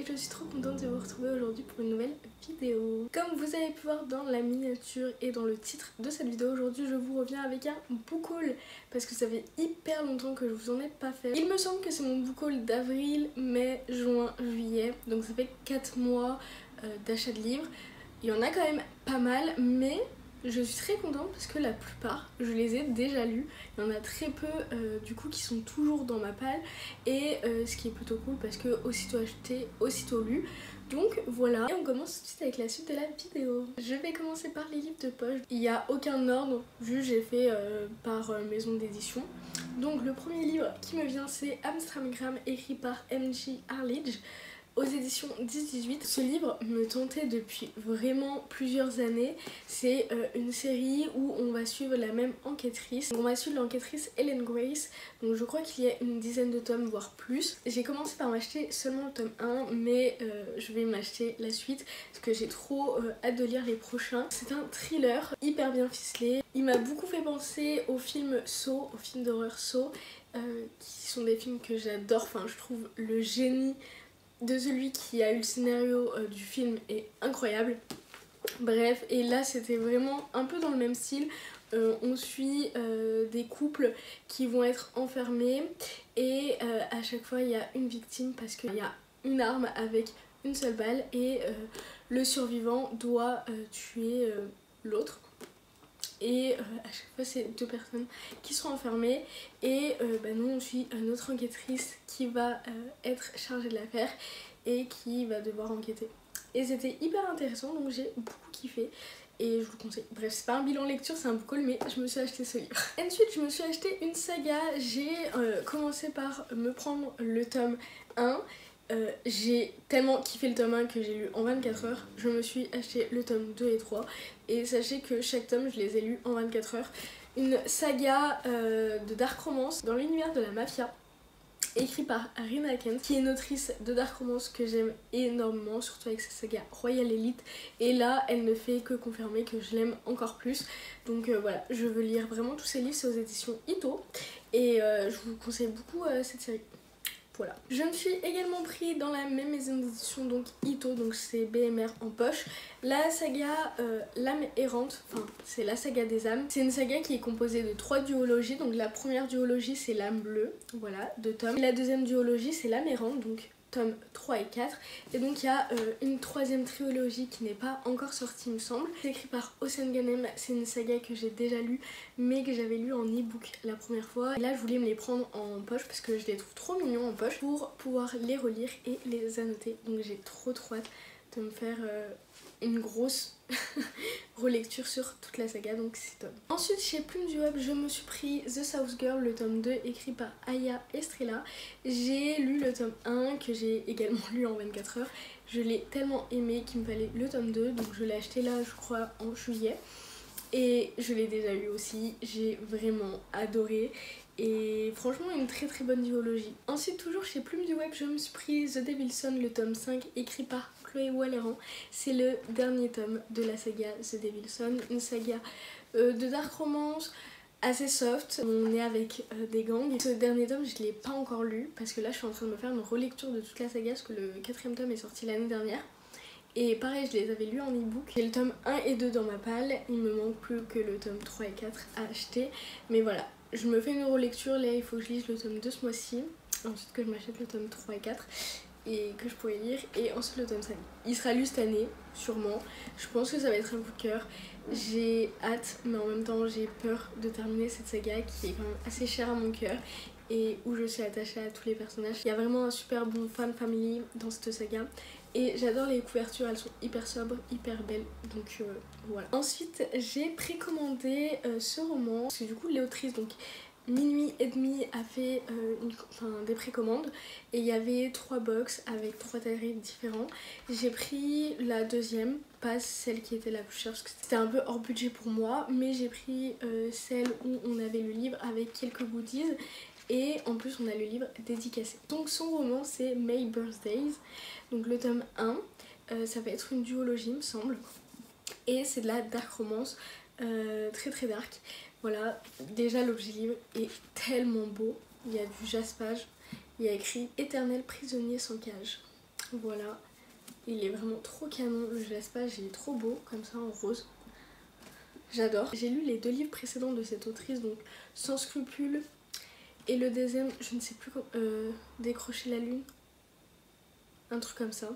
et je suis trop contente de vous retrouver aujourd'hui pour une nouvelle vidéo. Comme vous avez pu voir dans la miniature et dans le titre de cette vidéo, aujourd'hui je vous reviens avec un book haul parce que ça fait hyper longtemps que je vous en ai pas fait. Il me semble que c'est mon book haul d'avril, mai, juin, juillet, donc ça fait 4 mois d'achat de livres. Il y en a quand même pas mal, mais je suis très contente parce que la plupart, je les ai déjà lus. Il y en a très peu du coup qui sont toujours dans ma palle. Et ce qui est plutôt cool parce que aussitôt acheté, aussitôt lu. Donc voilà. Et on commence tout de suite avec la suite de la vidéo. Je vais commencer par les livres de poche. Il n'y a aucun ordre vu j'ai fait par maison d'édition. Donc le premier livre qui me vient c'est Amstramgram écrit par M.J. Arledge aux éditions 10-18. Ce livre me tentait depuis vraiment plusieurs années. C'est une série où on va suivre la même enquêtrice. On va suivre l'enquêtrice Ellen Grace. Donc je crois qu'il y a une dizaine de tomes, voire plus. J'ai commencé par m'acheter seulement le tome 1, mais je vais m'acheter la suite parce que j'ai trop hâte de lire les prochains. C'est un thriller hyper bien ficelé. Il m'a beaucoup fait penser au film Saw, au film d'horreur Saw, qui sont des films que j'adore. Enfin, je trouve le génie de celui qui a eu le scénario du film est incroyable. Bref, et là c'était vraiment un peu dans le même style. On suit des couples qui vont être enfermés et à chaque fois il y a une victime parce qu'il y a une arme avec une seule balle et le survivant doit tuer l'autre. Et à chaque fois c'est deux personnes qui sont enfermées et nous on suit notre enquêtrice qui va être chargée de l'affaire et qui va devoir enquêter. Et c'était hyper intéressant, donc j'ai beaucoup kiffé et je vous le conseille. Bref, c'est pas un bilan lecture, c'est un book haul, mais je me suis acheté ce livre. Ensuite je me suis acheté une saga. J'ai commencé par me prendre le tome 1. J'ai tellement kiffé le tome 1 que j'ai lu en 24 heures. Je me suis acheté le tome 2 et 3 et sachez que chaque tome je les ai lus en 24 heures. Une saga de dark romance dans l'univers de la mafia, écrit par Rina Kent, qui est une autrice de dark romance que j'aime énormément, surtout avec sa saga Royal Elite. Et là, elle ne fait que confirmer que je l'aime encore plus. Donc voilà, je veux lire vraiment tous ces livres, c'est aux éditions Ito. Et je vous conseille beaucoup cette série. Voilà. Je me suis également pris dans la même maison d'édition, donc Ito, donc c'est BMR en poche, la saga L'âme errante, enfin c'est la saga des âmes. C'est une saga qui est composée de 3 duologies, donc la première duologie c'est l'âme bleue, voilà, 2 tomes. Et la deuxième duologie c'est l'âme errante, donc tomes 3 et 4. Et donc il y a une troisième trilogie qui n'est pas encore sortie il me semble. C'est écrit par Ocean Ganem, c'est une saga que j'ai déjà lue mais que j'avais lu en e-book la première fois. Et là je voulais me les prendre en poche parce que je les trouve trop mignons en poche pour pouvoir les relire et les annoter. Donc j'ai trop hâte de me faire une grosse relecture sur toute la saga, donc c'est top. Ensuite chez Plume du Web je me suis pris The South Girl, le tome 2 écrit par Aya Estrella. J'ai lu le tome 1 que j'ai également lu en 24 heures. Je l'ai tellement aimé qu'il me fallait le tome 2, donc je l'ai acheté là je crois en juillet. Et je l'ai déjà lu aussi, j'ai vraiment adoré. Et franchement une très bonne duologie. Ensuite toujours chez Plume du Web je me suis pris The Devil's Son, le tome 5 écrit par Chloé Walleran. C'est le dernier tome de la saga The Devil's Son, une saga de dark romance assez soft. On est avec des gangs. Ce dernier tome je ne l'ai pas encore lu parce que là je suis en train de me faire une relecture de toute la saga parce que le 4e tome est sorti l'année dernière. Et pareil, je les avais lus en e-book. J'ai le tome 1 et 2 dans ma palle. Il me manque plus que le tome 3 et 4 à acheter. Mais voilà, je me fais une relecture. Là, il faut que je lise le tome 2 ce mois-ci. Ensuite que je m'achète le tome 3 et 4 et que je pourrais lire. Et ensuite le tome 5. Il sera lu cette année, sûrement. Je pense que ça va être un coup de cœur. J'ai hâte, mais en même temps, j'ai peur de terminer cette saga qui est quand même assez chère à mon cœur et où je suis attachée à tous les personnages. Il y a vraiment un super bon fan family dans cette saga. Et j'adore les couvertures, elles sont hyper sobres, hyper belles, donc voilà. Ensuite j'ai précommandé ce roman, parce que du coup l'autrice, donc Minuit et demi, a fait des précommandes. Et il y avait 3 box avec 3 tarifs différents. J'ai pris la deuxième, pas celle qui était la plus chère, parce que c'était un peu hors budget pour moi. Mais j'ai pris celle où on avait le livre avec quelques goodies. Et en plus on a le livre dédicacé. Donc son roman c'est May Birthdays. Donc le tome 1, ça va être une duologie me semble. Et c'est de la dark romance, très dark. Voilà, déjà l'objet livre est tellement beau. Il y a du jaspage, il y a écrit Éternel prisonnier sans cage. Voilà, il est vraiment trop canon, je laisse pas, il est trop beau comme ça en rose. J'adore. J'ai lu les 2 livres précédents de cette autrice, donc Sans scrupules et le deuxième, je ne sais plus comment, Décrocher la lune, un truc comme ça.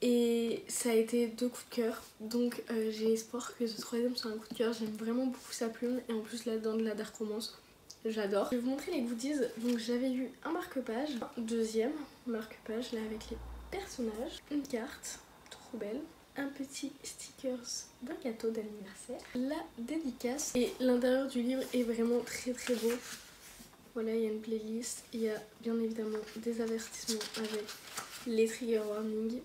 Et ça a été 2 coups de cœur, donc j'ai espoir que ce 3e soit un coup de cœur. J'aime vraiment beaucoup sa plume et en plus là-dedans de la dark romance, j'adore. Je vais vous montrer les goodies. Donc j'avais eu un marque-page, un 2e marque-page là avec les personnages, une carte trop belle, un petit stickers d'un gâteau d'anniversaire, la dédicace et l'intérieur du livre est vraiment très très beau. Voilà, il y a une playlist, il y a bien évidemment des avertissements avec les trigger warnings.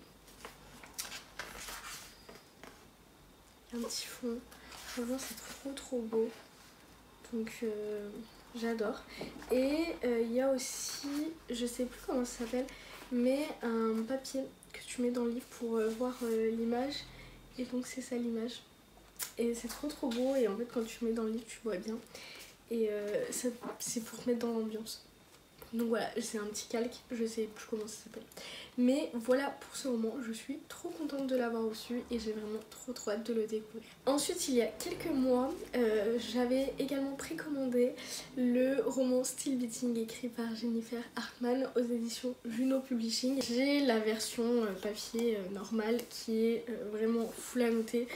Un petit fond, franchement c'est trop beau, donc j'adore. Et il y a aussi, je sais plus comment ça s'appelle, mais un papier que tu mets dans le livre pour voir l'image, et donc c'est ça l'image. Et c'est trop beau, et en fait quand tu mets dans le livre tu vois bien, et c'est pour te mettre dans l'ambiance. Donc voilà, c'est un petit calque, je sais plus comment ça s'appelle. Mais voilà pour ce roman, je suis trop contente de l'avoir reçu et j'ai vraiment trop hâte de le découvrir. Ensuite, il y a quelques mois, j'avais également précommandé le roman Still Beating écrit par Jennifer Hartmann aux éditions Juno Publishing. J'ai la version papier normale qui est vraiment full annotée.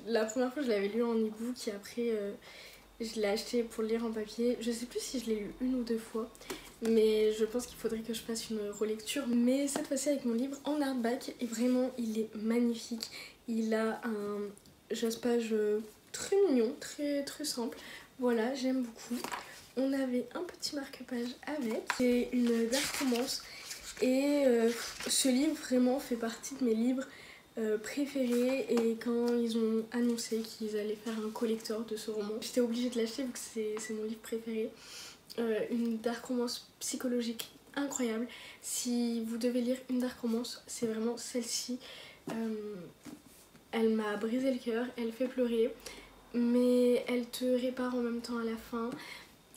La première fois je l'avais lu en e-book et après je l'ai acheté pour le lire en papier. Je sais plus si je l'ai lu 1 ou 2 fois, mais je pense qu'il faudrait que je fasse une relecture. Mais cette fois-ci avec mon livre en hardback, et vraiment il est magnifique. Il a un jaspage très mignon, très simple. Voilà, j'aime beaucoup. On avait un petit marque-page avec. C'est une dark romance. Et ce livre vraiment fait partie de mes livres préféré, et quand ils ont annoncé qu'ils allaient faire un collector de ce roman, j'étais obligée de l'acheter vu que c'est mon livre préféré. Une dark romance psychologique incroyable. Si vous devez lire une dark romance, c'est vraiment celle-ci. Elle m'a brisé le cœur, elle fait pleurer, mais elle te répare en même temps à la fin.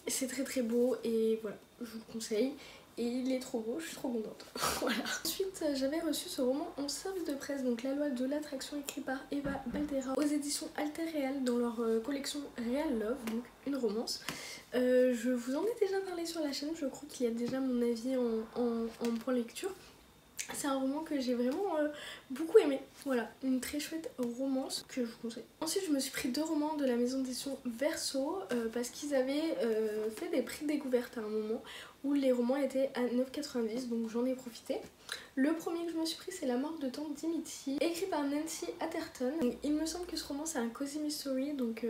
C'est très beau et voilà, je vous le conseille. Et il est trop beau, je suis trop contente. Voilà. Ensuite, j'avais reçu ce roman en service de presse, donc La loi de l'attraction, écrit par Eva Baldera aux éditions Alter Real dans leur collection Real Love, donc une romance. Je vous en ai déjà parlé sur la chaîne, je crois qu'il y a déjà mon avis en point lecture. C'est un roman que j'ai vraiment beaucoup aimé. Voilà, une très chouette romance que je vous conseille. Ensuite, je me suis pris 2 romans de la maison d'édition Verso parce qu'ils avaient fait des prix de découverte à un moment où les romans étaient à 9,90, donc j'en ai profité. Le premier que je me suis pris, c'est La mort de Tante Dimitri, écrit par Nancy Atherton. Donc, il me semble que ce roman c'est un cozy mystery, donc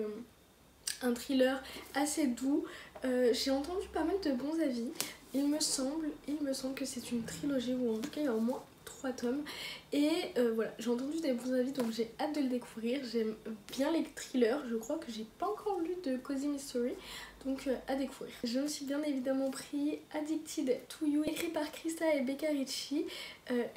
un thriller assez doux. J'ai entendu pas mal de bons avis. Il me semble que c'est une trilogie, ou en tout cas il y a au moins 3 tomes. Et voilà, j'ai entendu des bons avis, donc j'ai hâte de le découvrir. J'aime bien les thrillers, je crois que j'ai pas encore lu de cozy mystery, donc à découvrir. Je me suis bien évidemment pris Addicted to You, écrit par Krista et Becca Ricci,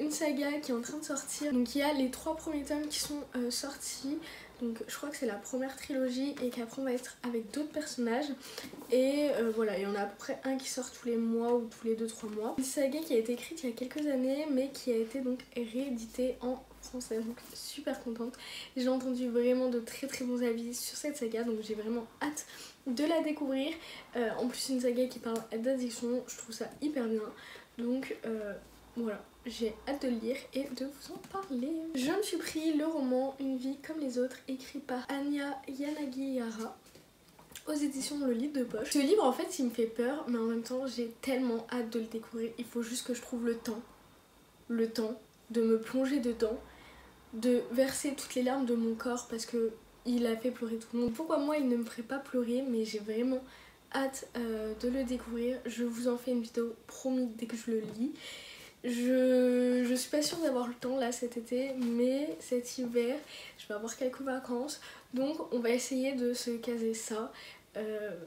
une saga qui est en train de sortir. Donc il y a les 3 premiers tomes qui sont sortis. Donc je crois que c'est la première trilogie et qu'après on va être avec d'autres personnages. Et voilà, il y en a à peu près un qui sort tous les mois ou tous les 2-3 mois. Une saga qui a été écrite il y a quelques années mais qui a été donc rééditée en français. Donc super contente. J'ai entendu vraiment de très bons avis sur cette saga, donc j'ai vraiment hâte de la découvrir. En plus une saga qui parle d'addiction, je trouve ça hyper bien. Donc voilà, j'ai hâte de le lire et de vous en parler. Je me suis pris le roman Une vie comme les autres, écrit par Anya Yanagihara aux éditions Le Livre de Poche. Ce livre en fait il me fait peur, mais en même temps j'ai tellement hâte de le découvrir. Il faut juste que je trouve le temps de me plonger dedans, de verser toutes les larmes de mon corps parce que il a fait pleurer tout le monde. Pourquoi moi il ne me ferait pas pleurer, mais j'ai vraiment hâte de le découvrir. Je vous en fais une vidéo promis dès que je le lis. Je suis pas sûre d'avoir le temps là cet été, mais cet hiver je vais avoir quelques vacances, donc on va essayer de se caser ça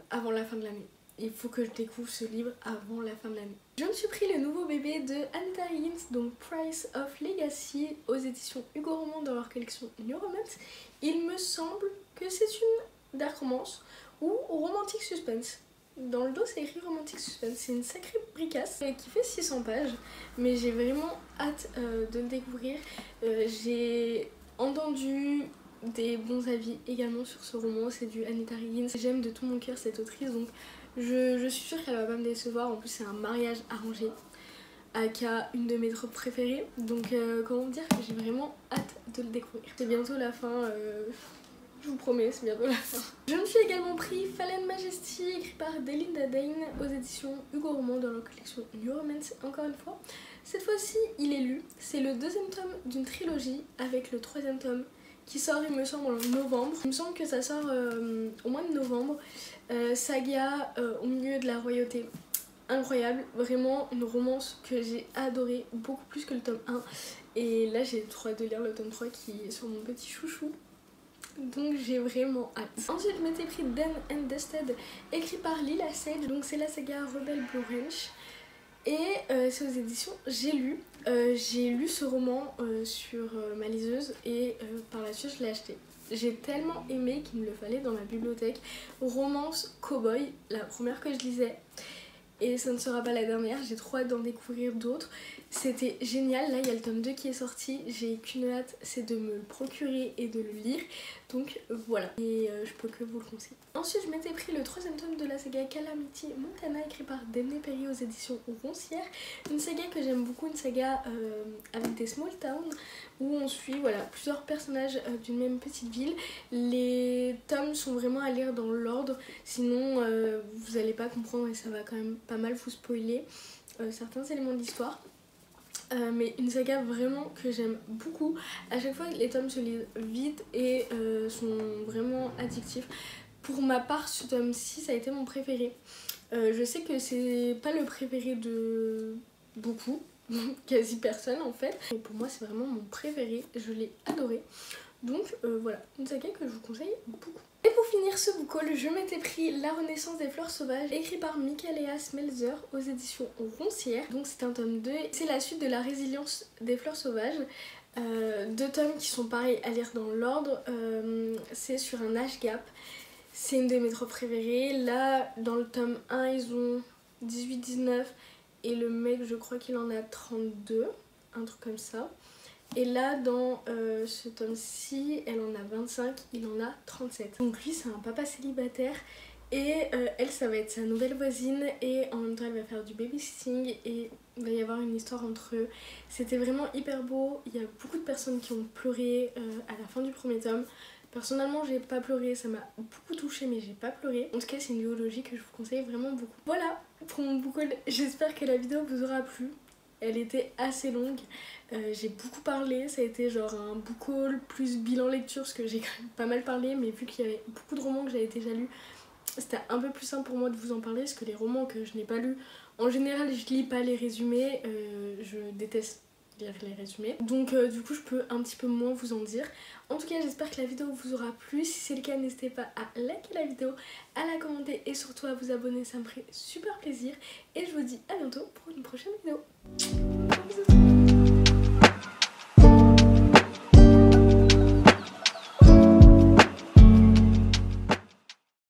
avant la fin de l'année. Il faut que je découvre ce livre avant la fin de l'année. Je me suis pris le nouveau bébé de Anita Higgins, donc Price of Legacy aux éditions Hugo Roman dans leur collection New Romance. Il me semble que c'est une dark romance ou romantique suspense. Dans le dos c'est écrit romantique suspense, c'est une sacrée bricasse qui fait 600 pages, mais j'ai vraiment hâte de le découvrir. J'ai entendu des bons avis également sur ce roman, c'est du Anita Higgins. J'aime de tout mon cœur cette autrice, donc je suis sûre qu'elle va pas me décevoir. En plus c'est un mariage arrangé, aka une de mes tropes préférées, donc comment dire que j'ai vraiment hâte de le découvrir. C'est bientôt la fin, je vous promets, c'est bientôt la fin. Je me suis également pris Fallen Majesty, écrit par Delinda Dane aux éditions Hugo Roman dans la collection New Romance, encore une fois. Cette fois-ci, il est lu. C'est le deuxième tome d'une trilogie avec le troisième tome qui sort, il me semble, en novembre. Il me semble que ça sort au mois de novembre. Saga au milieu de la royauté. Incroyable, vraiment une romance que j'ai adorée, beaucoup plus que le tome 1. Et là, j'ai trop hâte de lire le tome 3 qui est sur mon petit chouchou. Donc j'ai vraiment hâte. Ensuite je m'étais pris Done and Dusted, écrit par Lila Sage, donc c'est la saga Rebel Blue Ranch. Et c'est aux éditions J'ai lu. J'ai lu ce roman sur ma liseuse et par la suite je l'ai acheté. J'ai tellement aimé qu'il me le fallait dans ma bibliothèque. Romance cowboy, la première que je lisais. Et ça ne sera pas la dernière, j'ai trop hâte d'en découvrir d'autres. C'était génial, là il y a le tome 2 qui est sorti, j'ai qu'une hâte, c'est de me le procurer et de le lire. Donc voilà, et je peux que vous le conseiller. Ensuite je m'étais pris le troisième tome de la saga Calamity Montana, écrit par Daphné Perry aux éditions Roncière. Une saga que j'aime beaucoup, une saga avec des small towns, où on suit voilà, plusieurs personnages d'une même petite ville. Les tomes sont vraiment à lire dans l'ordre, sinon vous n'allez pas comprendre et ça va quand même pas mal vous spoiler certains éléments de l'histoire. Mais une saga vraiment que j'aime beaucoup. À chaque fois les tomes se lisent vite et sont vraiment addictifs. Pour ma part ce tome 6 a été mon préféré. Je sais que c'est pas le préféré de beaucoup, quasi personne en fait. Et pour moi c'est vraiment mon préféré, je l'ai adoré. Donc voilà, une saga que je vous conseille beaucoup. Et pour finir ce book haul, je m'étais pris La Renaissance des Fleurs Sauvages, écrit par Michaela Smelzer aux éditions Roncière. Donc c'est un tome 2, c'est la suite de La Résilience des Fleurs Sauvages. Deux tomes qui sont pareils à lire dans l'ordre, c'est sur un âge gap. C'est une de mes tropes préférées. Là, dans le tome 1, ils ont 18-19 et le mec, je crois qu'il en a 32, un truc comme ça. Et là dans ce tome-ci, elle en a 25, il en a 37. Donc lui c'est un papa célibataire et elle ça va être sa nouvelle voisine et en même temps elle va faire du babysitting et il va y avoir une histoire entre eux. C'était vraiment hyper beau, il y a beaucoup de personnes qui ont pleuré à la fin du premier tome. Personnellement j'ai pas pleuré, ça m'a beaucoup touchée mais j'ai pas pleuré. En tout cas c'est une duologie que je vous conseille vraiment beaucoup. Voilà pour mon book haul, j'espère que la vidéo vous aura plu. Elle était assez longue, j'ai beaucoup parlé, ça a été genre un book haul plus bilan lecture parce que j'ai quand même pas mal parlé, mais vu qu'il y avait beaucoup de romans que j'avais déjà lus, c'était un peu plus simple pour moi de vous en parler parce que les romans que je n'ai pas lus, en général je lis pas les résumés, je déteste lire les résumés, donc du coup je peux un petit peu moins vous en dire. En tout cas j'espère que la vidéo vous aura plu, si c'est le cas n'hésitez pas à liker la vidéo, à la commenter et surtout à vous abonner, ça me ferait super plaisir et je vous dis à bientôt pour une prochaine vidéo. Bisous.